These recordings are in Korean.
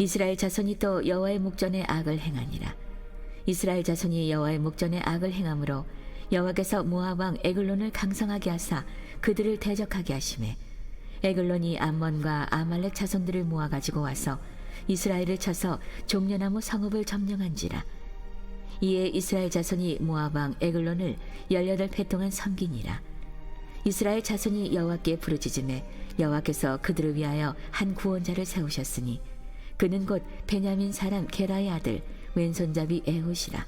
이스라엘 자손이 또 여호와의 목전에 악을 행하니라. 이스라엘 자손이 여호와의 목전에 악을 행함으로 여호와께서 모압 왕 에글론을 강성하게 하사 그들을 대적하게 하시매 에글론이 암몬과 아말렉 자손들을 모아 가지고 와서 이스라엘을 쳐서 종려나무 성읍을 점령한지라. 이에 이스라엘 자손이 모압 왕 에글론을 18해 동안 섬기니라. 이스라엘 자손이 여호와께 부르짖음에 여호와께서 그들을 위하여 한 구원자를 세우셨으니 그는 곧 베냐민 사람 게라의 아들 왼손잡이 에훗이라.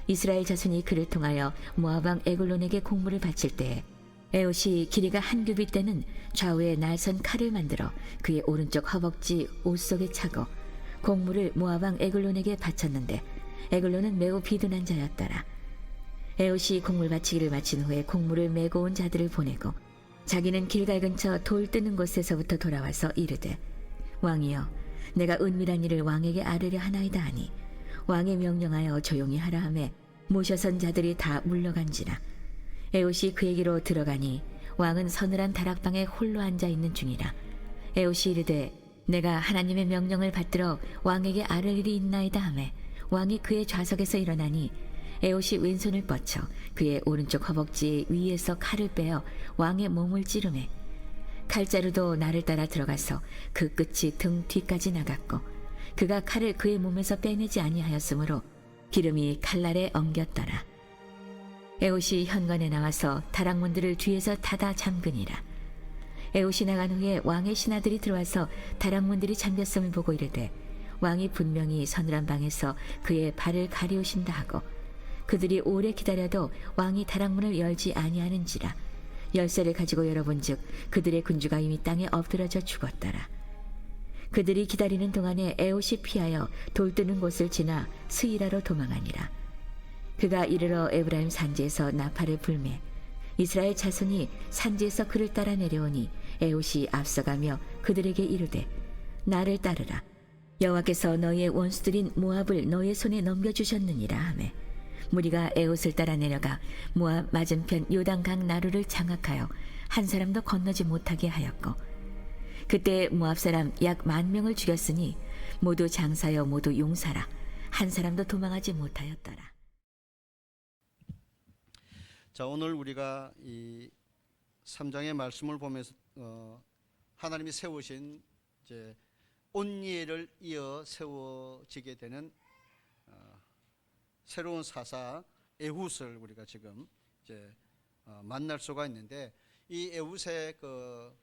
이스라엘 자손이 그를 통하여 모압 왕 에글론에게 공물을 바칠 때에 에훗이 길이가 한 규빗 되는 좌우에 날선 칼을 만들어 그의 오른쪽 허벅지 옷 속에 차고 공물을 모압 왕 에글론에게 바쳤는데 에글론은 매우 비둔한 자였더라. 에훗이 공물 바치기를 마친 후에 공물을 메고 온 자들을 보내고 자기는 길갈 근처 돌 뜨는 곳에서부터 돌아와서 이르되 왕이여 내가 은밀한 일을 왕에게 아뢰려 하나이다 하니 왕의 명령하여 조용히 하라 하매 모셔선 자들이 다 물러간지라. 에훗이 그에게로 들어가니 왕은 서늘한 다락방에 홀로 앉아 있는 중이라. 에훗이 이르되 내가 하나님의 명령을 받들어 왕에게 아뢰 일이 있나이다 하매 왕이 그의 좌석에서 일어나니 에훗이 왼손을 뻗쳐 그의 오른쪽 허벅지 위에서 칼을 빼어 왕의 몸을 찌르매 칼자루도 나를 따라 들어가서 그 끝이 등 뒤까지 나갔고 그가 칼을 그의 몸에서 빼내지 아니하였으므로 기름이 칼날에 엉겼더라. 에훗이 현관에 나와서 다락문들을 뒤에서 닫아 잠그니라. 에훗이 나간 후에 왕의 신하들이 들어와서 다락문들이 잠겼음을 보고 이르되 왕이 분명히 서늘한 방에서 그의 발을 가리우신다 하고 그들이 오래 기다려도 왕이 다락문을 열지 아니하는지라. 열쇠를 가지고 열어본즉 그들의 군주가 이미 땅에 엎드러져 죽었더라. 그들이 기다리는 동안에 에훗이 피하여 돌 뜨는 곳을 지나 스이라로 도망하니라. 그가 이르러 에브라임 산지에서 나팔을 불매 이스라엘 자손이 산지에서 그를 따라 내려오니 에훗이 앞서가며 그들에게 이르되 나를 따르라. 여호와께서 너희의 원수들인 모압을 너희의 손에 넘겨주셨느니라 하매 무리가 에훗을 따라 내려가 모압 맞은편 요단강 나루를 장악하여 한 사람도 건너지 못하게 하였고 그때 모압 사람 약 10,000명을 죽였으니 모두 장사여 모두 용사라. 한 사람도 도망하지 못하였더라. 자, 오늘 우리가 이 3장의 말씀을 보면서 하나님이 세우신 이제 온니엘을 이어 세워지게 되는 새로운 사사 에훗을 우리가 지금 이제 만날 수가 있는데 이 에훗의 그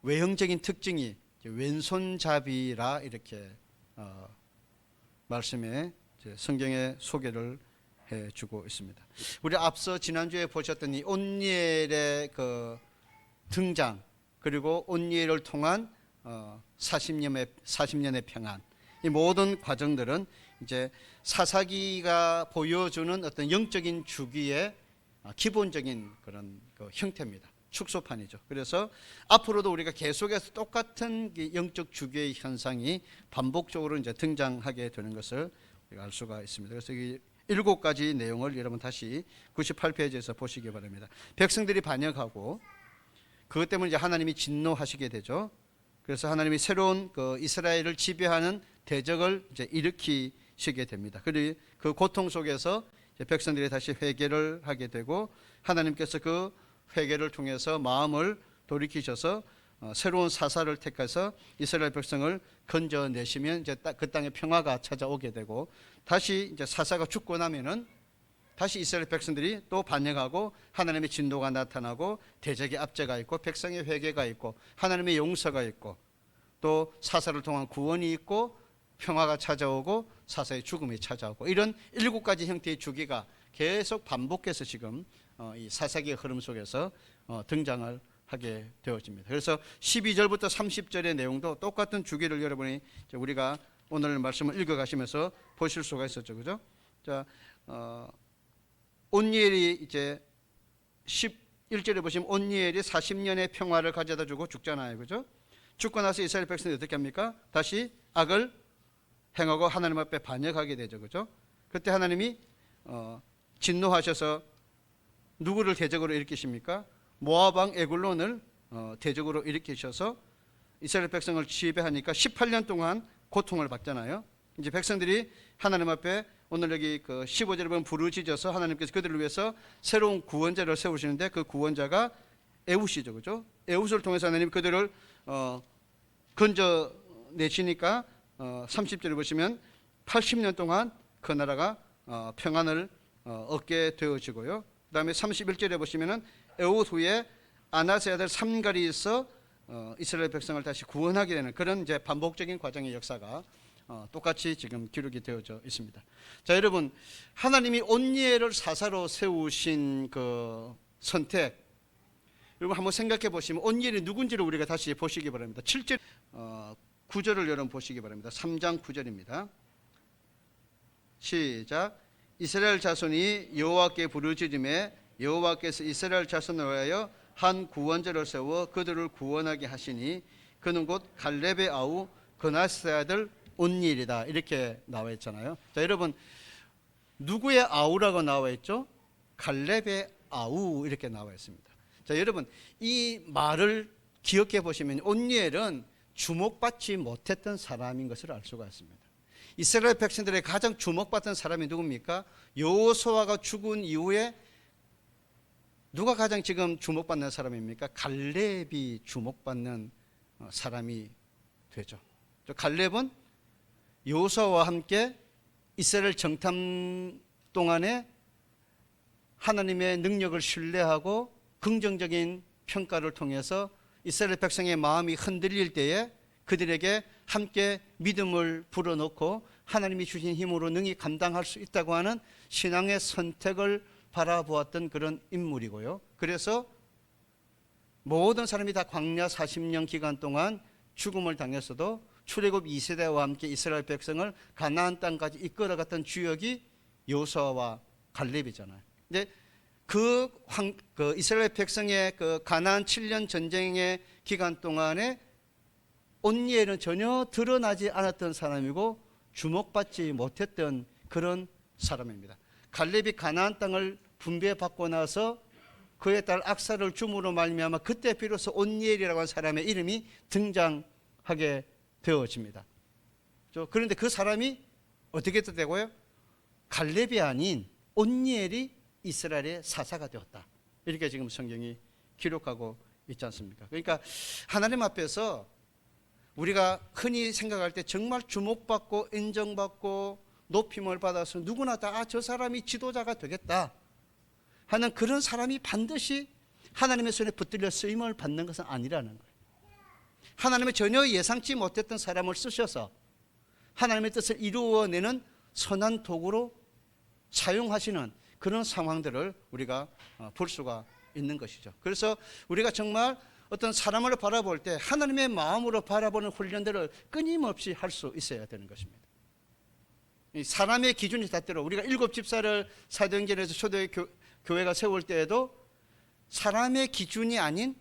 외형적인 특징이 왼손잡이라 이렇게 말씀에 성경에 소개를 해주고 있습니다. 우리 앞서 지난주에 보셨던 이 온니엘의 그 등장 그리고 온니엘을 통한 40년의 평안 이 모든 과정들은 이제 사사기가 보여주는 어떤 영적인 주기의 기본적인 그런 그 형태입니다. 축소판이죠. 그래서 앞으로도 우리가 계속해서 똑같은 영적 주기의 현상이 반복적으로 이제 등장하게 되는 것을 우리가 알 수가 있습니다. 그래서 이 7가지 내용을 여러분 다시 98페이지에서 보시기 바랍니다. 백성들이 반역하고 그것 때문에 이제 하나님이 진노하시게 되죠. 그래서 하나님이 새로운 그 이스라엘을 지배하는 대적을 이제 일으키시게 됩니다. 그리고 그 고통 속에서 이제 백성들이 다시 회개를 하게 되고 하나님께서 그 회개를 통해서 마음을 돌이키셔서 새로운 사사를 택해서 이스라엘 백성을 건져내시면 이제 그 땅에 평화가 찾아오게 되고 다시 이제 사사가 죽고 나면은 다시 이스라엘 백성들이 또 반역하고 하나님의 진노가 나타나고 대적의 압제가 있고 백성의 회개가 있고 하나님의 용서가 있고 또 사사를 통한 구원이 있고 평화가 찾아오고 사사의 죽음이 찾아오고 이런 7가지 형태의 주기가 계속 반복해서 지금 이 사사기의 흐름 속에서 등장을 하게 되어집니다. 그래서 12절부터 30절의 내용도 똑같은 주기를 여러분이 우리가 오늘 말씀을 읽어가시면서 보실 수가 있었죠, 그죠? 자, 온니엘이 이제 11절에 보시면 온니엘이 40년의 평화를 가져다 주고 죽잖아요, 그죠? 죽고 나서 이스라엘 백성들이 어떻게 합니까? 다시 악을 행하고 하나님 앞에 반역하게 되죠, 그죠? 그때 하나님이 진노하셔서 누구를 대적으로 일으키십니까? 모압 왕 에글론을 대적으로 일으키셔서 이스라엘 백성을 지배하니까 18년 동안 고통을 받잖아요. 이제 백성들이 하나님 앞에 오늘 여기 그 15절에 보면 부르짖어서 하나님께서 그들을 위해서 새로운 구원자를 세우시는데 그 구원자가 에훗이죠, 그죠? 에훗을 통해서 하나님 그들을 건져내시니까 30절에 보시면 80년 동안 그 나라가 평안을 얻게 되어지고요. 그 다음에 31절에 보시면은 에훗 후에 아나스의 아들 삼갈이 있어 이스라엘 백성을 다시 구원하게 되는 그런 이제 반복적인 과정의 역사가 똑같이 지금 기록이 되어져 있습니다. 자, 여러분, 하나님이 온니엘을 사사로 세우신 그 선택, 여러분 한번 생각해 보시면 온니엘이 누군지를 우리가 다시 보시기 바랍니다. 7절 9절을 여러분 보시기 바랍니다. 3장 9절입니다. 시작. 이스라엘 자손이 여호와께 부르짖음에 여호와께서 이스라엘 자손을 위하여 한 구원자를 세워 그들을 구원하게 하시니 그는 곧 갈렙의 아우 그나스의 아들 온니엘이다. 이렇게 나와 있잖아요. 자, 여러분, 누구의 아우라고 나와 있죠? 갈렙의 아우 이렇게 나와 있습니다. 자, 여러분, 이 말을 기억해 보시면 온니엘은 주목받지 못했던 사람인 것을 알 수가 있습니다. 이스라엘 백성들의 가장 주목받던 사람이 누굽니까? 여호수아가 죽은 이후에 누가 가장 지금 주목받는 사람입니까? 갈렙이 주목받는 사람이 되죠. 갈렙은 여호수아와 함께 이스라엘 정탐 동안에 하나님의 능력을 신뢰하고 긍정적인 평가를 통해서 이스라엘 백성의 마음이 흔들릴 때에 그들에게 함께 믿음을 불어넣고 하나님이 주신 힘으로 능히 감당할 수 있다고 하는 신앙의 선택을 바라보았던 그런 인물이고요. 그래서 모든 사람이 다 광야 40년 기간 동안 죽음을 당했어도 출애굽 2세대와 함께 이스라엘 백성을 가나안 땅까지 이끌어갔던 주역이 여호수아와 갈렙이잖아요. 근데 그 이스라엘 백성의 그 가나안 7년 전쟁의 기간 동안에 온니엘은 전혀 드러나지 않았던 사람이고 주목받지 못했던 그런 사람입니다. 갈렙이 가나안 땅을 분배받고 나서 그에 따라 악사를 줌으로 말미암아 그때 비로소 온니엘이라고 하는 사람의 이름이 등장하게 되어집니다. 그런데 그 사람이 어떻게 되고요? 갈렙이 아닌 온니엘이 이스라엘의 사사가 되었다. 이렇게 지금 성경이 기록하고 있지 않습니까? 그러니까 하나님 앞에서 우리가 흔히 생각할 때 정말 주목받고 인정받고 높임을 받아서 누구나 다 저 사람이 지도자가 되겠다 하는 그런 사람이 반드시 하나님의 손에 붙들려 쓰임을 받는 것은 아니라는 거예요. 하나님의 전혀 예상치 못했던 사람을 쓰셔서 하나님의 뜻을 이루어내는 선한 도구로 사용하시는 그런 상황들을 우리가 볼 수가 있는 것이죠. 그래서 우리가 정말 어떤 사람을 바라볼 때 하나님의 마음으로 바라보는 훈련들을 끊임없이 할 수 있어야 되는 것입니다. 사람의 기준이 닿도록 우리가 7집사를 사도행전에서 초대 교회가 세울 때에도 사람의 기준이 아닌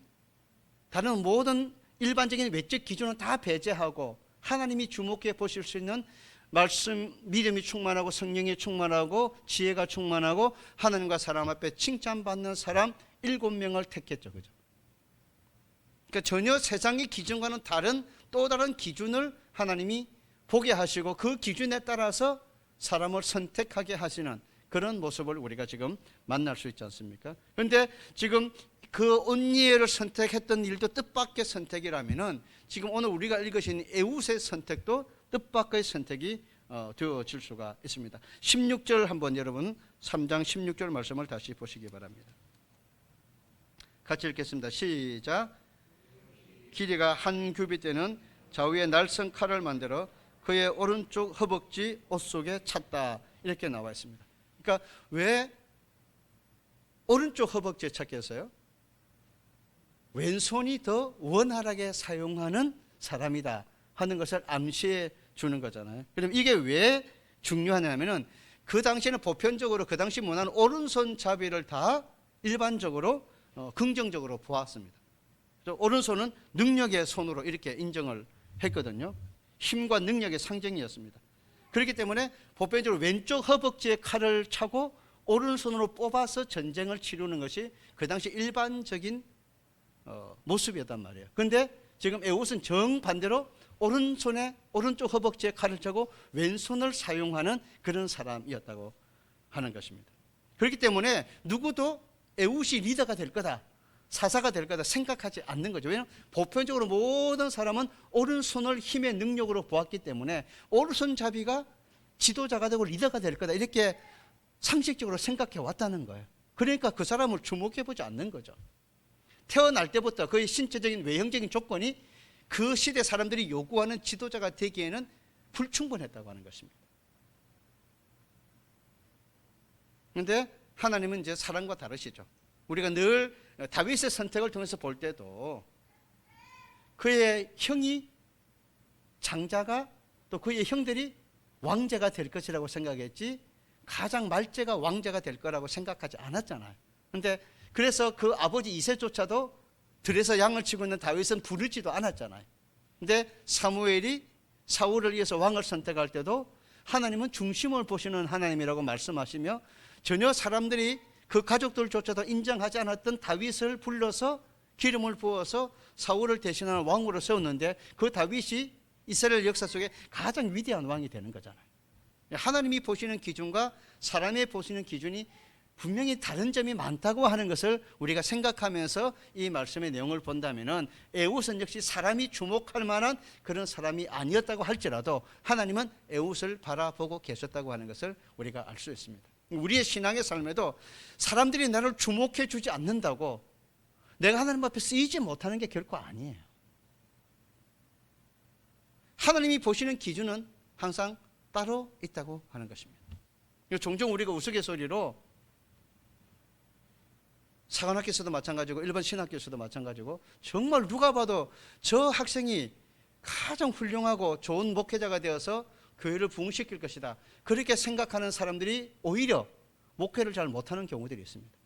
다른 모든 일반적인 외적 기준은 다 배제하고 하나님이 주목해 보실 수 있는 말씀, 믿음이 충만하고 성령이 충만하고 지혜가 충만하고 하나님과 사람 앞에 칭찬받는 사람 7명을 택했죠. 그죠? 그러니까 전혀 세상의 기준과는 다른 또 다른 기준을 하나님이 보게 하시고 그 기준에 따라서 사람을 선택하게 하시는 그런 모습을 우리가 지금 만날 수 있지 않습니까? 그런데 지금 그 온니엘을 선택했던 일도 뜻밖의 선택이라면은 지금 오늘 우리가 읽으신 에훗의 선택도 뜻밖의 선택이 되어질 수가 있습니다. 16절 한번 여러분 3장 16절 말씀을 다시 보시기 바랍니다. 같이 읽겠습니다. 시작. 길이가 한 규빗되는 좌우에 날선 칼을 만들어 그의 오른쪽 허벅지 옷 속에 찼다. 이렇게 나와 있습니다. 그러니까 왜 오른쪽 허벅지에 찾게 했어요? 왼손이 더 원활하게 사용하는 사람이다 하는 것을 암시해 주는 거잖아요. 그럼 이게 왜 중요하냐면은 그 당시에는 보편적으로 그 당시 문화는 오른손 잡이를 다 일반적으로 긍정적으로 보았습니다. 오른손은 능력의 손으로 이렇게 인정을 했거든요. 힘과 능력의 상징이었습니다. 그렇기 때문에 보편적으로 왼쪽 허벅지에 칼을 차고 오른손으로 뽑아서 전쟁을 치르는 것이 그 당시 일반적인 모습이었단 말이에요. 그런데 지금 에웃은 정반대로 오른손에 오른쪽 허벅지에 칼을 차고 왼손을 사용하는 그런 사람이었다고 하는 것입니다. 그렇기 때문에 누구도 에웃이 리더가 될 거다, 사사가 될 거다 생각하지 않는 거죠. 왜냐하면 보편적으로 모든 사람은 오른손을 힘의 능력으로 보았기 때문에 오른손잡이가 지도자가 되고 리더가 될 거다 이렇게 상식적으로 생각해 왔다는 거예요. 그러니까 그 사람을 주목해 보지 않는 거죠. 태어날 때부터 그의 신체적인 외형적인 조건이 그 시대 사람들이 요구하는 지도자가 되기에는 불충분했다고 하는 것입니다. 그런데 하나님은 이제 사람과 다르시죠. 우리가 늘 다윗의 선택을 통해서 볼 때도 그의 형이 장자가 또 그의 형들이 왕제가 될 것이라고 생각했지 가장 말제가 왕제가 될 거라고 생각하지 않았잖아요. 그런데 그래서 그 아버지 이새조차도 들에서 양을 치고 있는 다윗은 부르지도 않았잖아요. 그런데 사무엘이 사울을 위해서 왕을 선택할 때도 하나님은 중심을 보시는 하나님이라고 말씀하시며 전혀 사람들이 그 가족들조차도 인정하지 않았던 다윗을 불러서 기름을 부어서 사울을 대신하는 왕으로 세웠는데 그 다윗이 이스라엘 역사 속에 가장 위대한 왕이 되는 거잖아요. 하나님이 보시는 기준과 사람이 보시는 기준이 분명히 다른 점이 많다고 하는 것을 우리가 생각하면서 이 말씀의 내용을 본다면은 에웃은 역시 사람이 주목할 만한 그런 사람이 아니었다고 할지라도 하나님은 에웃을 바라보고 계셨다고 하는 것을 우리가 알 수 있습니다. 우리의 신앙의 삶에도 사람들이 나를 주목해 주지 않는다고 내가 하나님 앞에 쓰이지 못하는 게 결코 아니에요. 하나님이 보시는 기준은 항상 따로 있다고 하는 것입니다. 종종 우리가 우스갯소리로 사관학교에서도 마찬가지고 일반 신학교에서도 마찬가지고 정말 누가 봐도 저 학생이 가장 훌륭하고 좋은 목회자가 되어서 교회를 부흥시킬 것이다 그렇게 생각하는 사람들이 오히려 목회를 잘 못하는 경우들이 있습니다.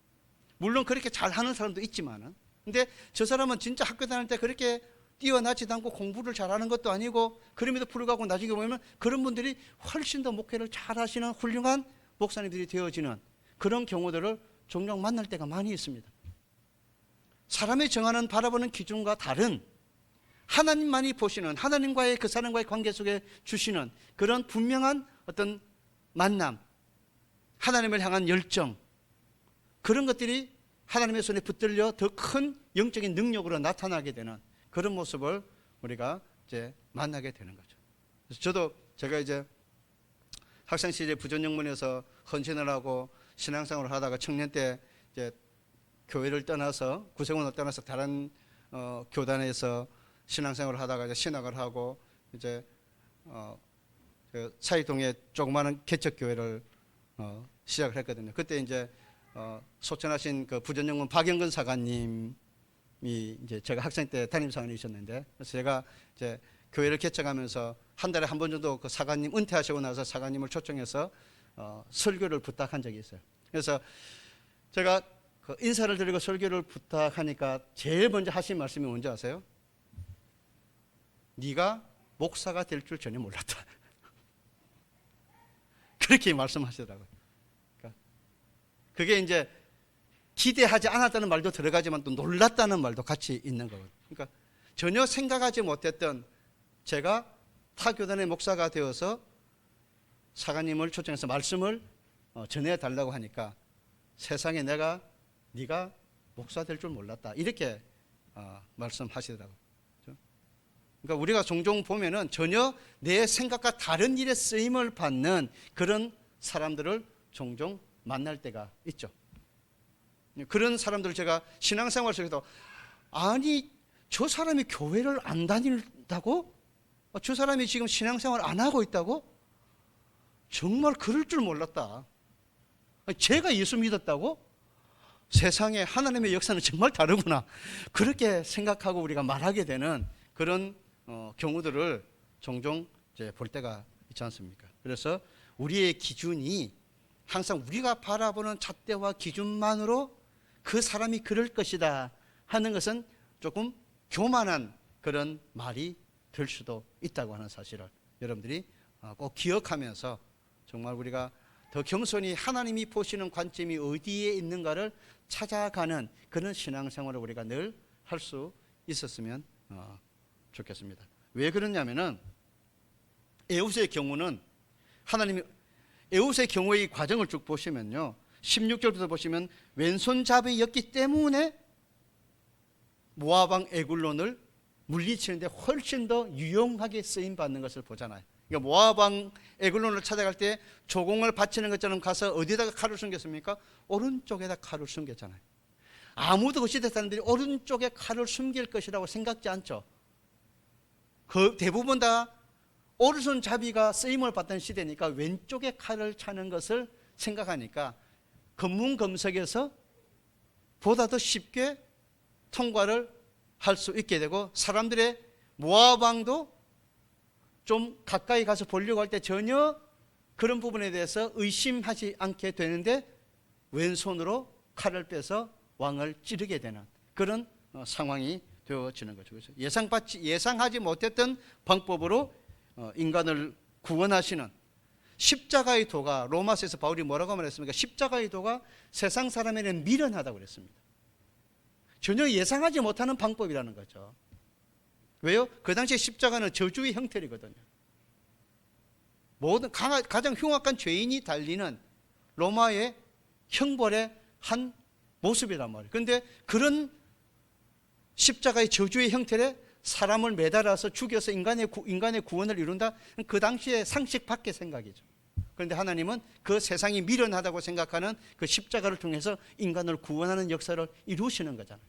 물론 그렇게 잘하는 사람도 있지만은 근데 저 사람은 진짜 학교 다닐 때 그렇게 뛰어나지도 않고 공부를 잘하는 것도 아니고 그럼에도 불구하고 나중에 보면 그런 분들이 훨씬 더 목회를 잘하시는 훌륭한 목사님들이 되어지는 그런 경우들을 종종 만날 때가 많이 있습니다. 사람이 정하는 바라보는 기준과 다른 하나님만이 보시는 하나님과의 그 사람과의 관계 속에 주시는 그런 분명한 어떤 만남, 하나님을 향한 열정 그런 것들이 하나님의 손에 붙들려 더 큰 영적인 능력으로 나타나게 되는 그런 모습을 우리가 이제 만나게 되는 거죠. 그래서 제가 이제 학생 시절에 부전영문에서 헌신을 하고 신앙생활을 하다가 청년 때 이제 교회를 떠나서 구세군을 떠나서 다른 교단에서 신앙생활을 하다가 이제 신학을 하고 이제 그 사이동에 조그마한 개척교회를 시작을 했거든요. 그때 이제 소천하신 그 부전영문 박영근 사관님이 이제 제가 학생 때 담임 사관이셨는데 그래서 제가 이제 교회를 개척하면서 한 달에 한 번 정도 그 사관님 은퇴하시고 나서 사관님을 초청해서 설교를 부탁한 적이 있어요. 그래서 제가 그 인사를 드리고 설교를 부탁하니까 제일 먼저 하신 말씀이 뭔지 아세요? 네가 목사가 될 줄 전혀 몰랐다. 그렇게 말씀하시더라고요. 그러니까 그게 이제 기대하지 않았다는 말도 들어가지만 또 놀랐다는 말도 같이 있는 거거든요. 그러니까 전혀 생각하지 못했던 제가 타 교단의 목사가 되어서 사관님을 초청해서 말씀을 전해달라고 하니까 세상에 네가 목사 될 줄 몰랐다 이렇게 말씀하시더라고요. 그러니까 우리가 종종 보면은 전혀 내 생각과 다른 일에 쓰임을 받는 그런 사람들을 종종 만날 때가 있죠. 그런 사람들을 제가 신앙생활 속에서 아니 저 사람이 교회를 안 다닌다고? 저 사람이 지금 신앙생활 안 하고 있다고? 정말 그럴 줄 몰랐다. 제가 예수 믿었다고? 세상에 하나님의 역사는 정말 다르구나. 그렇게 생각하고 우리가 말하게 되는 그런 경우들을 종종 이제 볼 때가 있지 않습니까? 그래서 우리의 기준이 항상 우리가 바라보는 잣대와 기준만으로 그 사람이 그럴 것이다 하는 것은 조금 교만한 그런 말이 될 수도 있다고 하는 사실을 여러분들이 꼭 기억하면서 정말 우리가 더 겸손히 하나님이 보시는 관점이 어디에 있는가를 찾아가는 그런 신앙생활을 우리가 늘 할 수 있었으면 좋겠습니다. 왜 그러냐면은 에웃의 경우는 하나님이 에웃의 경우의 과정을 쭉 보시면요, 16절부터 보시면 왼손잡이였기 때문에 모압 왕 에글론을 물리치는데 훨씬 더 유용하게 쓰임 받는 것을 보잖아요. 그러니까 모압 왕 에글론을 찾아갈 때 조공을 바치는 것처럼 가서 어디다가 칼을 숨겼습니까? 오른쪽에다 칼을 숨겼잖아요. 아무도 그 시대 사람들이 오른쪽에 칼을 숨길 것이라고 생각지 않죠. 그 대부분 다 오른손잡이가 쓰임을 받던 시대니까 왼쪽에 칼을 차는 것을 생각하니까 검문검석에서 보다 더 쉽게 통과를 할 수 있게 되고, 사람들의 모압 왕도 좀 가까이 가서 보려고 할 때 전혀 그런 부분에 대해서 의심하지 않게 되는데 왼손으로 칼을 빼서 왕을 찌르게 되는 그런 상황이 되어지는 거죠. 그래서 예상하지 못했던 방법으로 인간을 구원하시는 십자가의 도가, 로마서에서 바울이 뭐라고 말했습니까? 십자가의 도가 세상 사람에게는 미련하다고 그랬습니다. 전혀 예상하지 못하는 방법이라는 거죠. 왜요? 그 당시에 십자가는 저주의 형태이거든요. 모든 가장 흉악한 죄인이 달리는 로마의 형벌의 한 모습이란 말이에요. 그런데 그런 십자가의 저주의 형태에 사람을 매달아서 죽여서 인간의 구원을 이룬다? 그 당시에 상식 밖의 생각이죠. 그런데 하나님은 그 세상이 미련하다고 생각하는 그 십자가를 통해서 인간을 구원하는 역사를 이루시는 거잖아요.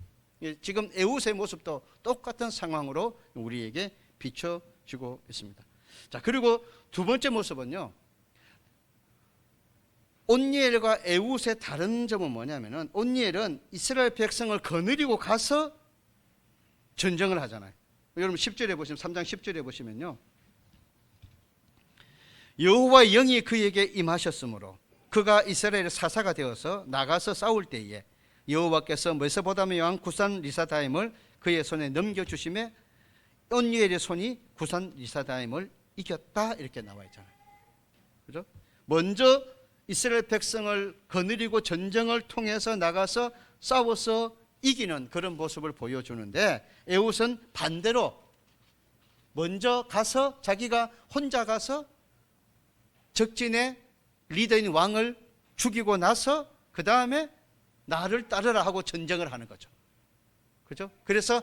지금 에웃의 모습도 똑같은 상황으로 우리에게 비춰지고 있습니다. 자, 그리고 두 번째 모습은요, 온니엘과 에웃의 다른 점은 뭐냐면은, 온니엘은 이스라엘 백성을 거느리고 가서 전쟁을 하잖아요. 여러분 10절에 보시면, 3장 10절에 보시면요, 여호와의 영이 그에게 임하셨으므로 그가 이스라엘의 사사가 되어서 나가서 싸울 때에 여호와께서 메소포타미아 왕 구산 리사다임을 그의 손에 넘겨주심에 온니엘의 손이 구산 리사다임을 이겼다, 이렇게 나와 있잖아요. 그죠? 먼저 이스라엘 백성을 거느리고 전쟁을 통해서 나가서 싸워서 이기는 그런 모습을 보여주는데, 에웃은 반대로 먼저 가서 자기가 혼자 가서 적진의 리더인 왕을 죽이고 나서 그 다음에 나를 따르라 하고 전쟁을 하는 거죠. 그죠? 그래서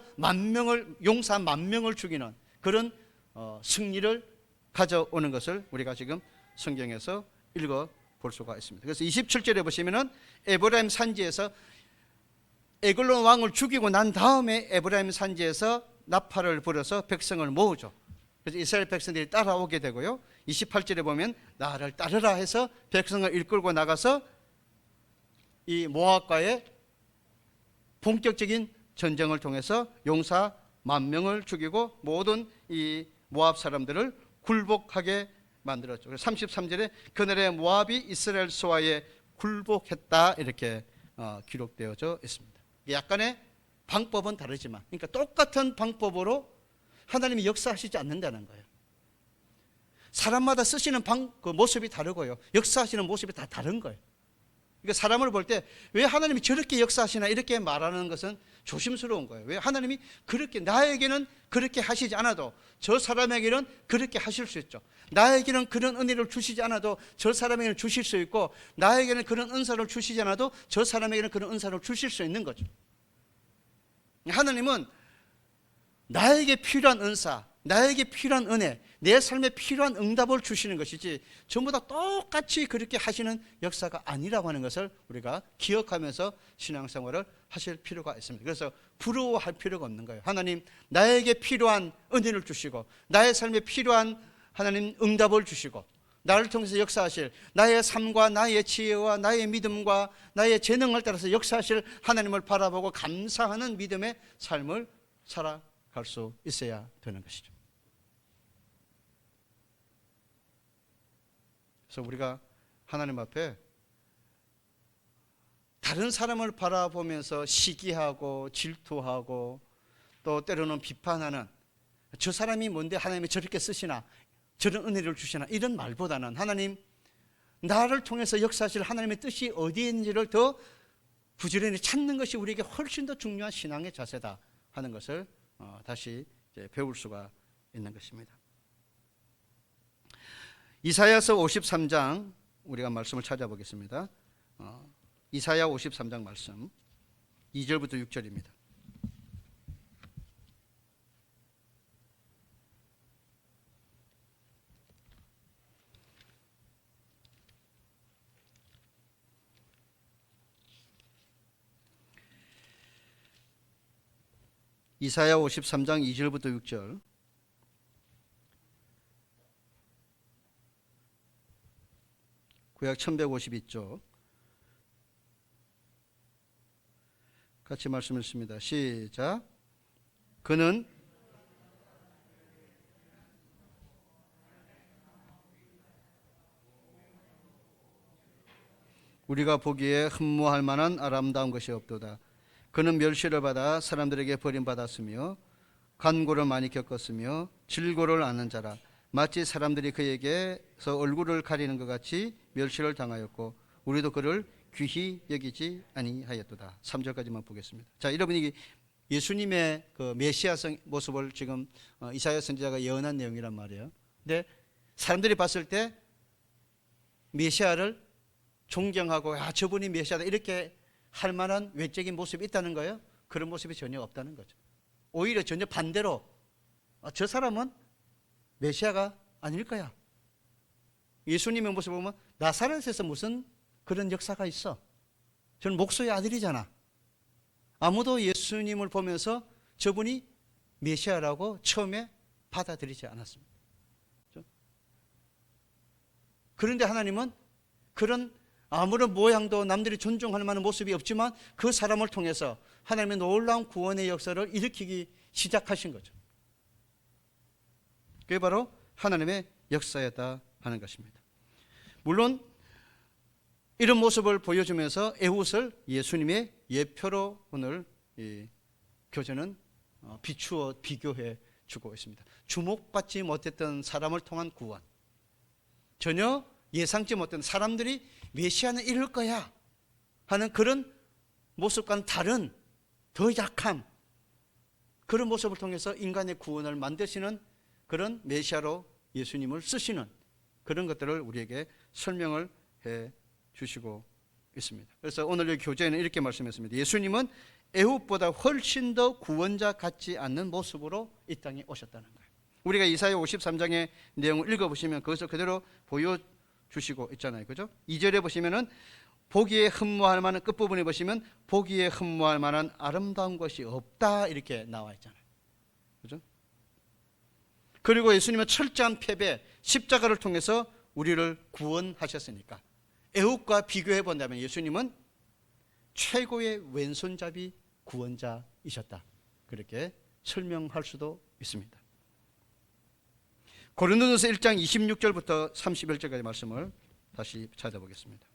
용사 10,000명을 죽이는 그런 승리를 가져오는 것을 우리가 지금 성경에서 읽어 볼 수가 있습니다. 그래서 27절에 보시면은 에브라임 산지에서 에글론 왕을 죽이고 난 다음에 에브라임 산지에서 나팔을 불어서 백성을 모으죠. 그래서 이스라엘 백성들이 따라오게 되고요, 28절에 보면 나를 따르라 해서 백성을 이끌고 나가서 이 모압과의 본격적인 전쟁을 통해서 용사 10,000명을 죽이고 모든 이 모압 사람들을 굴복하게 만들었죠. 그래서 33절에 그날에 모압이 이스라엘 소아에 굴복했다, 이렇게 기록되어져 있습니다. 약간의 방법은 다르지만, 그러니까 똑같은 방법으로 하나님이 역사하시지 않는다는 거예요. 사람마다 쓰시는 그 모습이 다르고요, 역사하시는 모습이 다 다른 거예요. 그러니까 사람을 볼 때 왜 하나님이 저렇게 역사하시나 이렇게 말하는 것은 조심스러운 거예요. 왜 하나님이 그렇게, 나에게는 그렇게 하시지 않아도 저 사람에게는 그렇게 하실 수 있죠. 나에게는 그런 은혜를 주시지 않아도 저 사람에게는 주실 수 있고, 나에게는 그런 은사를 주시지 않아도 저 사람에게는 그런 은사를 주실 수 있는 거죠. 하나님은 나에게 필요한 은사, 나에게 필요한 은혜, 내 삶에 필요한 응답을 주시는 것이지 전부 다 똑같이 그렇게 하시는 역사가 아니라고 하는 것을 우리가 기억하면서 신앙생활을 하실 필요가 있습니다. 그래서 부러워할 필요가 없는 거예요. 하나님, 나에게 필요한 은혜를 주시고 나의 삶에 필요한 하나님 응답을 주시고 나를 통해서 역사하실, 나의 삶과 나의 지혜와 나의 믿음과 나의 재능을 따라서 역사하실 하나님을 바라보고 감사하는 믿음의 삶을 살아갈 수 있어야 되는 것이죠. 그래서 우리가 하나님 앞에 다른 사람을 바라보면서 시기하고 질투하고 또 때로는 비판하는, 저 사람이 뭔데 하나님이 저렇게 쓰시나, 저런 은혜를 주시나, 이런 말보다는 하나님, 나를 통해서 역사하실 하나님의 뜻이 어디에 있는지를 더 부지런히 찾는 것이 우리에게 훨씬 더 중요한 신앙의 자세다 하는 것을 다시 이제 배울 수가 있는 것입니다. 이사야서 53장 우리가 말씀을 찾아보겠습니다. 이사야 53장 말씀 2절부터 6절입니다. 이사야 53장 2절부터 6절. 구약 1152쪽. 같이 말씀 읽습니다. 시작. 그는 우리가 보기에 흠모할 만한 아름다운 것이 없도다. 그는 멸시를 받아 사람들에게 버림받았으며 간고를 많이 겪었으며 질고를 아는 자라. 마치 사람들이 그에게서 얼굴을 가리는 것 같이 멸시를 당하였고 우리도 그를 귀히 여기지 아니하였도다. 3절까지만 보겠습니다. 자, 여러분이 예수님의 그 메시아성 모습을 지금 이사야 선지자가 예언한 내용이란 말이에요. 근데 사람들이 봤을 때 메시아를 존경하고 저분이 메시아다 이렇게 할 만한 외적인 모습이 있다는 거예요? 그런 모습이 전혀 없다는 거죠. 오히려 전혀 반대로 저 사람은 메시아가 아닐 거야. 예수님의 모습을 보면 나사렛에서 무슨 그런 역사가 있어. 저는 목소의 아들이잖아. 아무도 예수님을 보면서 저분이 메시아라고 처음에 받아들이지 않았습니다. 그런데 하나님은 그런 아무런 모양도 남들이 존중할 만한 모습이 없지만 그 사람을 통해서 하나님의 놀라운 구원의 역사를 일으키기 시작하신 거죠. 그게 바로 하나님의 역사였다 하는 것입니다. 물론 이런 모습을 보여주면서 에훗을 예수님의 예표로 오늘 이 교재는 비추어 비교해 주고 있습니다. 주목받지 못했던 사람을 통한 구원, 전혀 예상치 못했던 사람들이 메시아는 이럴 거야 하는 그런 모습과는 다른 더 약함, 그런 모습을 통해서 인간의 구원을 만드시는 그런 메시아로 예수님을 쓰시는 그런 것들을 우리에게 설명을 해 주시고 있습니다. 그래서 오늘 이 교재에는 이렇게 말씀했습니다. 예수님은 에훗보다 훨씬 더 구원자 같지 않는 모습으로 이 땅에 오셨다는 거예요. 우리가 이사야 53장의 내용을 읽어보시면 그것을 그대로 보여주시고 있잖아요. 그죠? 2절에 보시면은 보기에 흠모할 만한, 끝부분에 보시면 보기에 흠모할 만한 아름다운 것이 없다 이렇게 나와 있잖아요. 그죠? 그리고 예수님은 철저한 패배, 십자가를 통해서 우리를 구원하셨으니까 에훗과 비교해 본다면 예수님은 최고의 왼손잡이 구원자이셨다. 그렇게 설명할 수도 있습니다. 고린도전서 1장 26절부터 31절까지 말씀을 다시 찾아보겠습니다.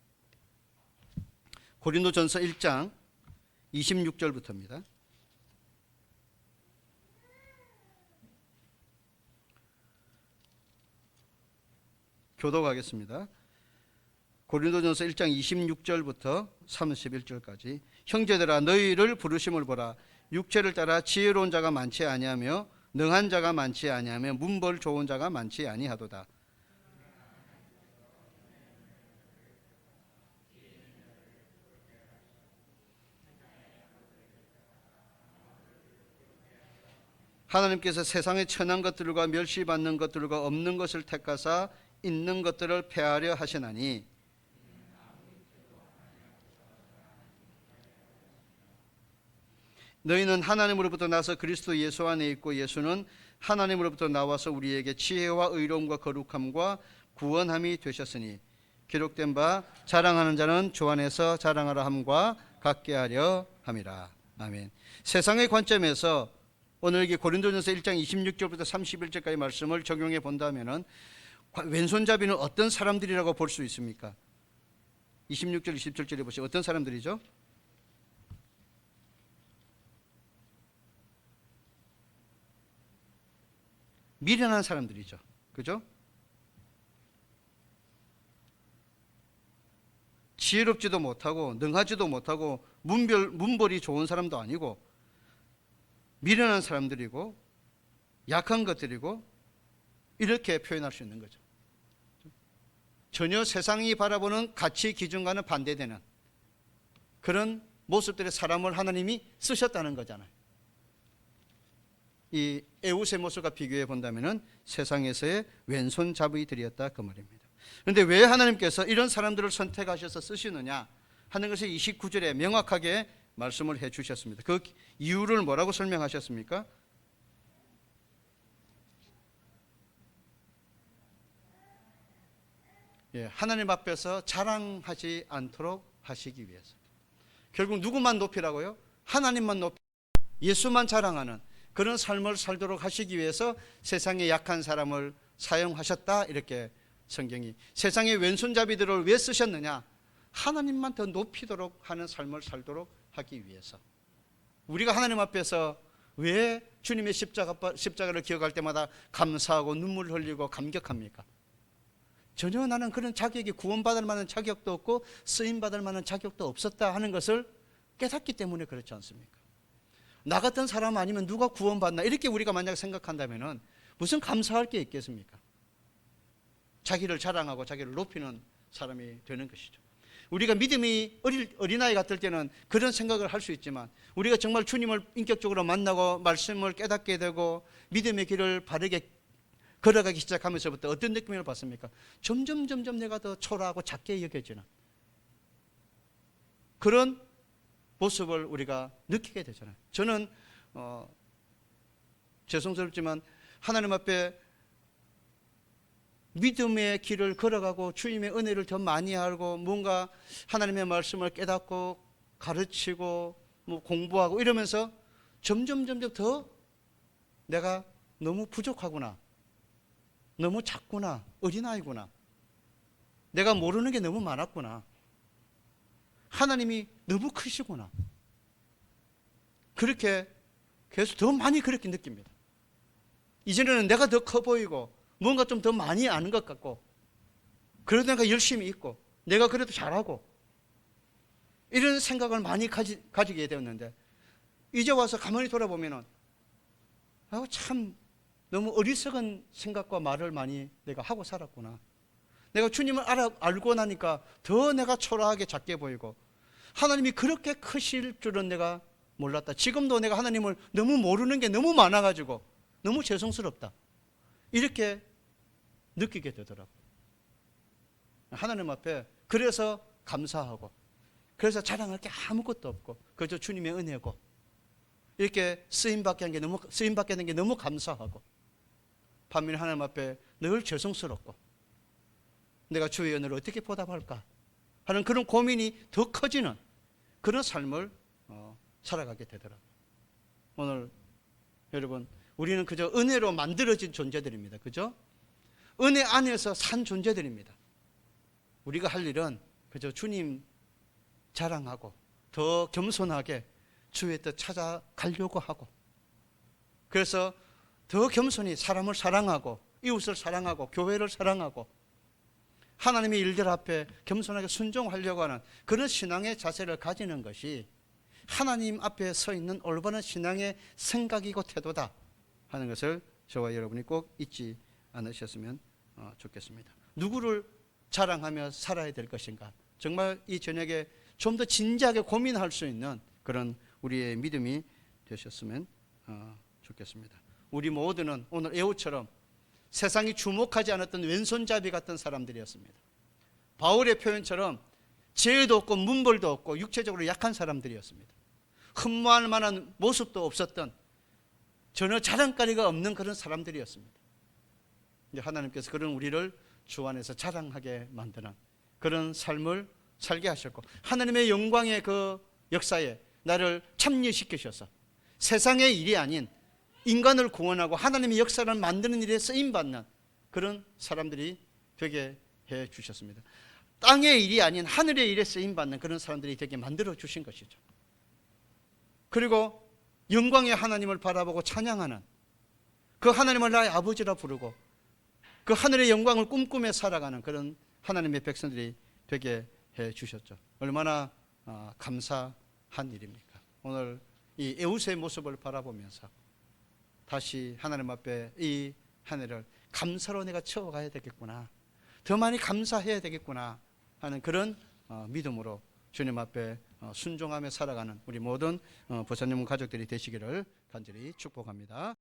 고린도전서 1장 26절부터입니다. 교독하겠습니다. 고린도전서 1장 26절부터 31절까지. 형제들아 너희를 부르심을 보라. 육체를 따라 지혜로운 자가 많지 아니하며 능한 자가 많지 아니하며 문벌 좋은 자가 많지 아니하도다. 하나님께서 세상의 천한 것들과 멸시받는 것들과 없는 것을 택하사 있는 것들을 폐하려 하시나니 너희는 하나님으로부터 나서 그리스도 예수 안에 있고 예수는 하나님으로부터 나와서 우리에게 지혜와 의로움과 거룩함과 구원함이 되셨으니 기록된 바 자랑하는 자는 주 안에서 자랑하라 함과 같게 하려 함이라. 아멘. 세상의 관점에서 오늘 이 고린도전서 1장 26절부터 31절까지 말씀을 적용해 본다면은 왼손잡이는 어떤 사람들이라고 볼 수 있습니까? 26절 27절에 보시면 어떤 사람들이죠? 미련한 사람들이죠. 그죠? 지혜롭지도 못하고 능하지도 못하고 문벌이 좋은 사람도 아니고 미련한 사람들이고 약한 것들이고 이렇게 표현할 수 있는 거죠. 전혀 세상이 바라보는 가치 기준과는 반대되는 그런 모습들의 사람을 하나님이 쓰셨다는 거잖아요. 이 에웃의 모습과 비교해 본다면 세상에서의 왼손잡이들이었다 그 말입니다. 그런데 왜 하나님께서 이런 사람들을 선택하셔서 쓰시느냐 하는 것을 29절에 명확하게 말씀을 해 주셨습니다. 그 이유를 뭐라고 설명하셨습니까? 하나님 앞에서 자랑하지 않도록 하시기 위해서. 결국 누구만 높이라고요? 하나님만 높이, 예수만 자랑하는 그런 삶을 살도록 하시기 위해서 세상에 약한 사람을 사용하셨다. 이렇게 성경이. 세상의 왼손잡이들을 왜 쓰셨느냐? 하나님만 더 높이도록 하는 삶을 살도록 하기 위해서. 우리가 하나님 앞에서 왜 주님의 십자가를 기억할 때마다 감사하고 눈물 흘리고 감격합니까? 전혀 나는 그런 자격이 구원받을 만한 자격도 없고 쓰임받을 만한 자격도 없었다 하는 것을 깨닫기 때문에 그렇지 않습니까? 나 같은 사람 아니면 누가 구원받나 이렇게 우리가 만약 생각한다면 무슨 감사할 게 있겠습니까? 자기를 자랑하고 자기를 높이는 사람이 되는 것이죠. 우리가 믿음이 어린아이 같을 때는 그런 생각을 할 수 있지만 우리가 정말 주님을 인격적으로 만나고 말씀을 깨닫게 되고 믿음의 길을 바르게 걸어가기 시작하면서부터 어떤 느낌을 받습니까? 점점 내가 더 초라하고 작게 여겨지는 그런 모습을 우리가 느끼게 되잖아요. 저는 죄송스럽지만 하나님 앞에 믿음의 길을 걸어가고 주님의 은혜를 더 많이 알고 뭔가 하나님의 말씀을 깨닫고 가르치고 뭐 공부하고 이러면서 점점 더 내가 너무 부족하구나, 너무 작구나, 어린아이구나, 내가 모르는 게 너무 많았구나, 하나님이 너무 크시구나, 그렇게 계속 더 많이 그렇게 느낍니다. 이제는 내가 더 커 보이고 뭔가 좀 더 많이 아는 것 같고 그래도 내가 열심히 있고 내가 그래도 잘하고 이런 생각을 많이 가지게 되었는데 이제 와서 가만히 돌아보면은 참 너무 어리석은 생각과 말을 많이 내가 하고 살았구나. 내가 주님을 알고 나니까 더 내가 초라하게 작게 보이고 하나님이 그렇게 크실 줄은 내가 몰랐다. 지금도 내가 하나님을 너무 모르는 게 너무 많아가지고 너무 죄송스럽다. 이렇게 느끼게 되더라고요. 하나님 앞에 그래서 감사하고 그래서 자랑할 게 아무것도 없고 그저 주님의 은혜고 이렇게 쓰임받게 된 게 너무 감사하고 반면에 하나님 앞에 늘 죄송스럽고 내가 주의 은혜를 어떻게 보답할까 하는 그런 고민이 더 커지는 그런 삶을 살아가게 되더라고요. 오늘 여러분 우리는 그저 은혜로 만들어진 존재들입니다. 그죠? 은혜 안에서 산 존재들입니다. 우리가 할 일은 그저 주님 자랑하고 더 겸손하게 주의 뜻 찾아가려고 하고 그래서 더 겸손히 사람을 사랑하고 이웃을 사랑하고 교회를 사랑하고 하나님의 일들 앞에 겸손하게 순종하려고 하는 그런 신앙의 자세를 가지는 것이 하나님 앞에 서 있는 올바른 신앙의 생각이고 태도다 하는 것을 저와 여러분이 꼭 잊지 않으셨으면 좋겠습니다. 누구를 자랑하며 살아야 될 것인가? 정말 이 저녁에 좀 더 진지하게 고민할 수 있는 그런 우리의 믿음이 되셨으면 좋겠습니다. 우리 모두는 오늘 에웃처럼 세상이 주목하지 않았던 왼손잡이 같은 사람들이었습니다. 바울의 표현처럼 지혜도 없고 문벌도 없고 육체적으로 약한 사람들이었습니다. 흠모할 만한 모습도 없었던 전혀 자랑거리가 없는 그런 사람들이었습니다. 이제 하나님께서 그런 우리를 주 안에서 자랑하게 만드는 그런 삶을 살게 하셨고 하나님의 영광의 그 역사에 나를 참여시키셔서 세상의 일이 아닌 인간을 구원하고 하나님의 역사를 만드는 일에 쓰임받는 그런 사람들이 되게 해 주셨습니다. 땅의 일이 아닌 하늘의 일에 쓰임받는 그런 사람들이 되게 만들어 주신 것이죠. 그리고 영광의 하나님을 바라보고 찬양하는 그 하나님을 나의 아버지라 부르고 그 하늘의 영광을 꿈꾸며 살아가는 그런 하나님의 백성들이 되게 해 주셨죠. 얼마나 감사한 일입니까? 오늘 이 에웃의 모습을 바라보면서 다시 하나님 앞에 이 한 해를 감사로 내가 채워가야 되겠구나, 더 많이 감사해야 되겠구나 하는 그런 믿음으로 주님 앞에 순종하며 살아가는 우리 모든 보살님 가족들이 되시기를 간절히 축복합니다.